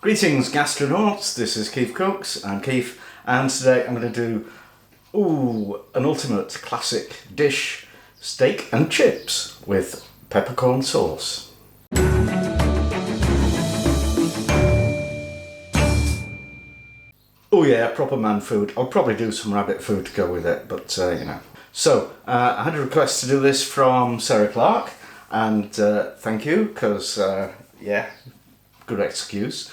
Greetings gastronauts, this is KeefCooks, I'm Keef, and today I'm going to do an ultimate classic dish, steak and chips with peppercorn sauce. Oh yeah, proper man food. I'll probably do some rabbit food to go with it, but you know. So, I had a request to do this from Sarah Clark, and thank you, because yeah, good excuse.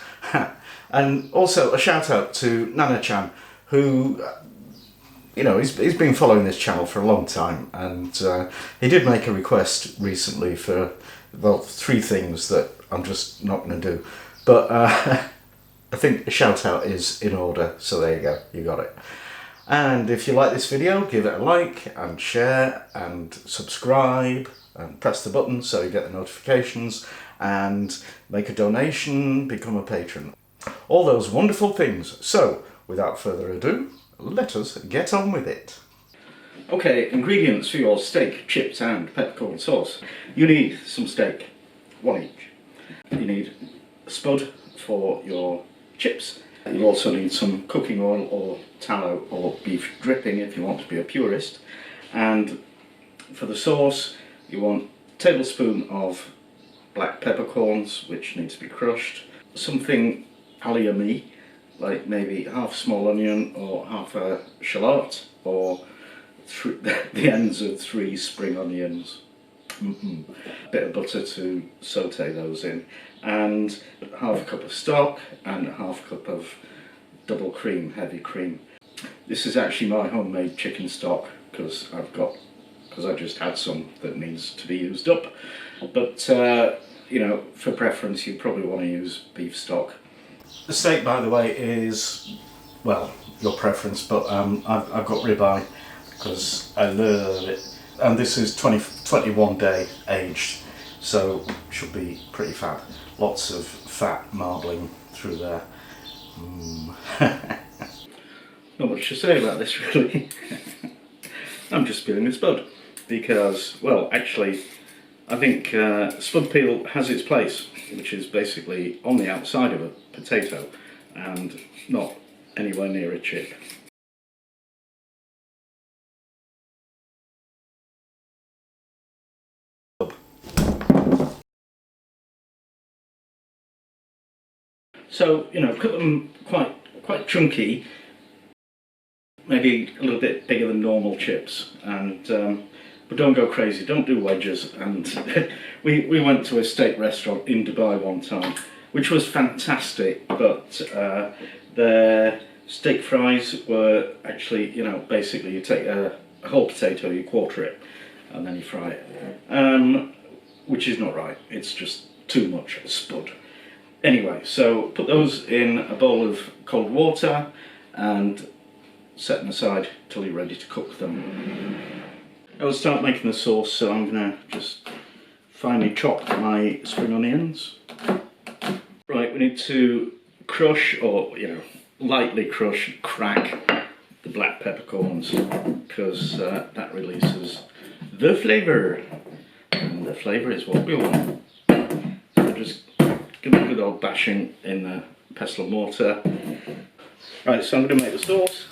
And also a shout out to Nana-chan, who, you know, he's been following this channel for a long time, and he did make a request recently for, well, 3 things that I'm just not going to do. But I think a shout out is in order, so there you go, you got it. And if you like this video, give it a like and share and subscribe and press the button so you get the notifications, and make a donation, become a patron. All those wonderful things. So, without further ado, let us get on with it. Okay, ingredients for your steak, chips and peppercorn sauce. You need some steak, 1 each. You need a spud for your chips. You also need some cooking oil or tallow or beef dripping if you want to be a purist. And for the sauce, you want a tablespoon of black peppercorns, which needs to be crushed. Something allium-y, like maybe half small onion or half a shallot, or the ends of 3 spring onions. A bit of butter to saute those in, and half a cup of stock and half a cup of double cream, heavy cream. This is actually my homemade chicken stock, because I just had some that needs to be used up. But you know, for preference, you probably want to use beef stock. The steak, by the way, is, well, your preference, but I've got ribeye because I love it. And this is 21 day aged, so should be pretty fat. Lots of fat marbling through there. Not much to say about this, really. I'm just peeling a spud because, well, actually, I think spud peel has its place, which is basically on the outside of a potato and not anywhere near a chip. So, you know, cut them quite chunky, maybe a little bit bigger than normal chips, and but don't go crazy, don't do wedges. And we went to a steak restaurant in Dubai one time, which was fantastic, but their steak fries were actually, you know, basically you take a whole potato, you quarter it, and then you fry it, which is not right. It's just too much spud. Anyway, so put those in a bowl of cold water and set them aside till you're ready to cook them. I'll start making the sauce, so I'm going to just finely chop my spring onions. Right, we need to crush, or, you know, lightly crack the black peppercorns, because that releases the flavour, and the flavour is what we want. So just give it a good old bashing in the pestle mortar. Right, so I'm going to make the sauce.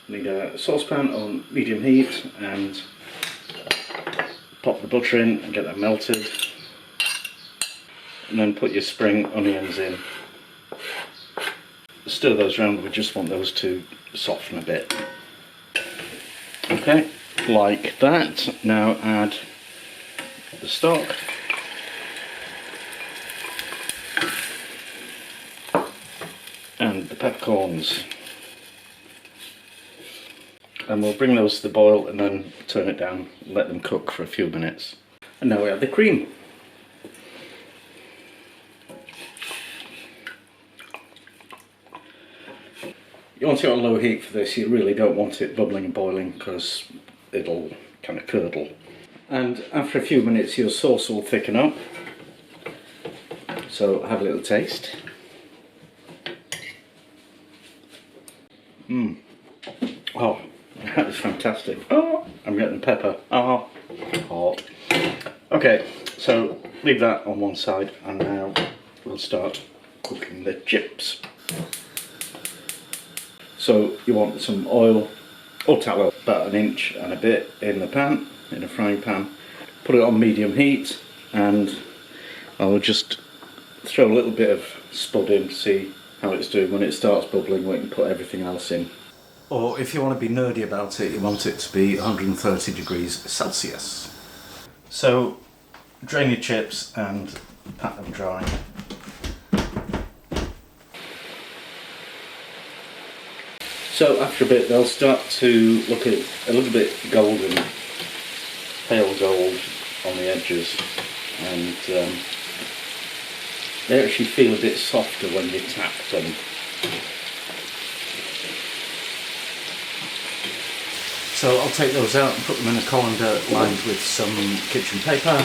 Need a saucepan on medium heat, and pop the butter in and get that melted, and then put your spring onions in. Stir those around, we just want those to soften a bit. Okay, like that. Now add the stock. And the peppercorns. And we'll bring those to the boil and then turn it down and let them cook for a few minutes. And now we have the cream. You want it on low heat for this. You really don't want it bubbling and boiling, because it'll kind of curdle. And after a few minutes your sauce will thicken up. So have a little taste. Oh, that is fantastic. Oh, I'm getting pepper. Oh, hot. Okay, so leave that on one side, and now we'll start cooking the chips. So you want some oil or tallow, about an inch and a bit in the pan, in a frying pan. Put it on medium heat, and I'll just throw a little bit of spud in to see how it's doing. When it starts bubbling, we can put everything else in. Or if you want to be nerdy about it, you want it to be 130 degrees Celsius. So drain your chips and pat them dry. So after a bit they'll start to look a little bit golden, pale gold on the edges, and they actually feel a bit softer when you tap them. So I'll take those out and put them in a colander lined with some kitchen paper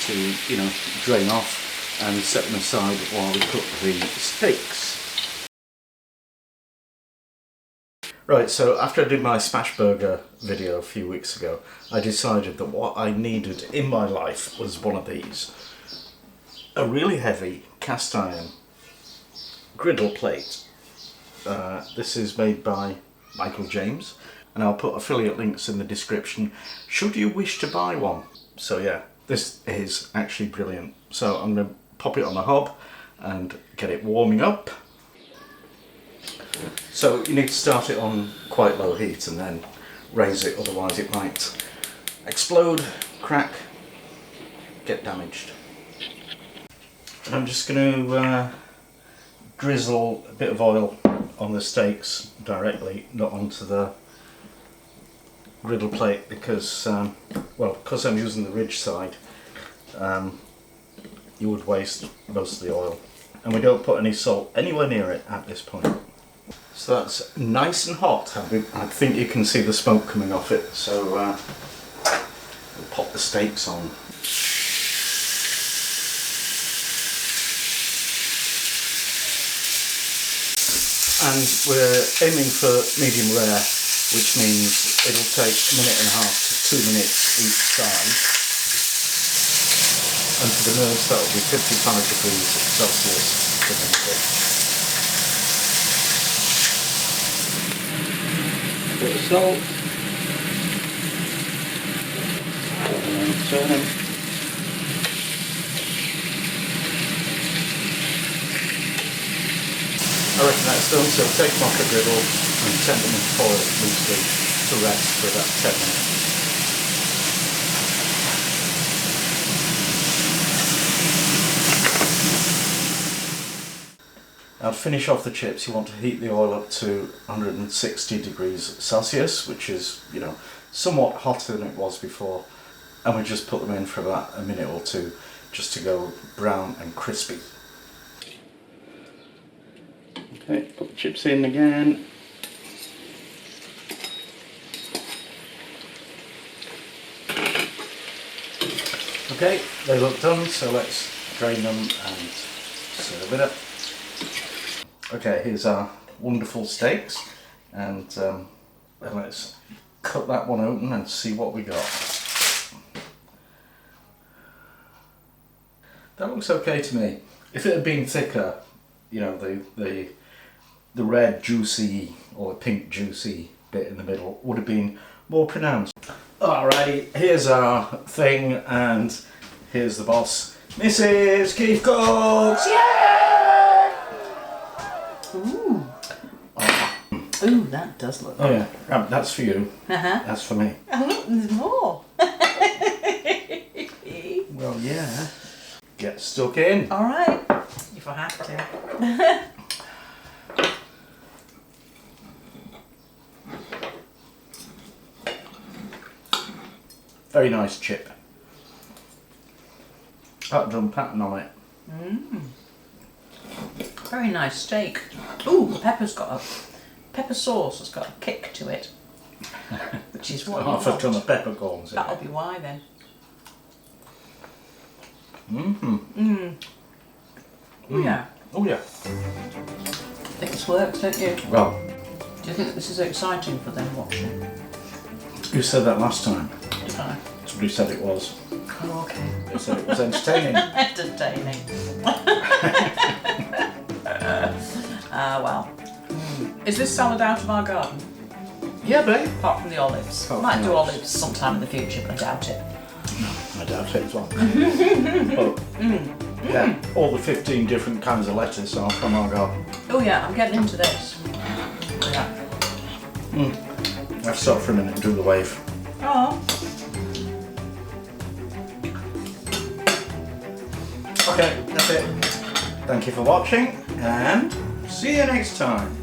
to, drain off, and set them aside while we cook the steaks. Right, so after I did my smash burger video a few weeks ago, I decided that what I needed in my life was one of these. A really heavy cast iron griddle plate. This is made by Michael James, and I'll put affiliate links in the description should you wish to buy one. So yeah, this is actually brilliant. So I'm going to pop it on the hob and get it warming up. So you need to start it on quite low heat and then raise it, otherwise it might explode, crack, get damaged. And I'm just going to drizzle a bit of oil on the steaks directly, not onto the griddle plate, because because I'm using the ridge side, you would waste most of the oil. And we don't put any salt anywhere near it at this point. So that's nice and hot. I think you can see the smoke coming off it, so we'll pop the steaks on. And we're aiming for medium rare, which means it'll take 1.5 to 2 minutes each side. And for the nerves that will be 55 degrees Celsius for the minute. Bit of salt, and turn them. I reckon that's done, so take them off the griddle and tempt them in foil loosely to rest for about 10 minutes. Now to finish off the chips, you want to heat the oil up to 160 degrees Celsius, which is, somewhat hotter than it was before. And we just put them in for about a minute or two, just to go brown and crispy. Okay, put the chips in again. Okay, they look done, so let's drain them and serve it up. Okay, here's our wonderful steaks, and let's cut that one open and see what we got. That looks okay to me. If it had been thicker, the red juicy or pink juicy bit in the middle would have been more pronounced. Alrighty, here's our thing, and here's the boss, Mrs. KeefCooks! Yeah! Ooh. Ooh, that does look good. Oh yeah, that's for you. That's for me. Oh look, there's more. Well, yeah. Get stuck in. Alright, if I have to. Very nice chip. That done pattern on it. Very nice steak. Ooh, the pepper sauce has got a kick to it. Which is what half a ton of peppercorns. That'll be why then. Yeah. Oh yeah. I think this works, don't you? Well, do you think this is exciting for them watching? You said that last time. Did I? Somebody said it was. Oh, okay. They said it was entertaining. Entertaining. Oh well. Is this salad out of our garden? Yeah, babe. Apart from the olives. Apart Might from do the olives sometime in the future, but I doubt it. I doubt it as well. But, yeah, all the 15 different kinds of lettuce are from our garden. Oh yeah, I'm getting into this. Yeah. I have to stop for a minute and do the wave. Oh. Okay, that's it. Thank you for watching and see you next time.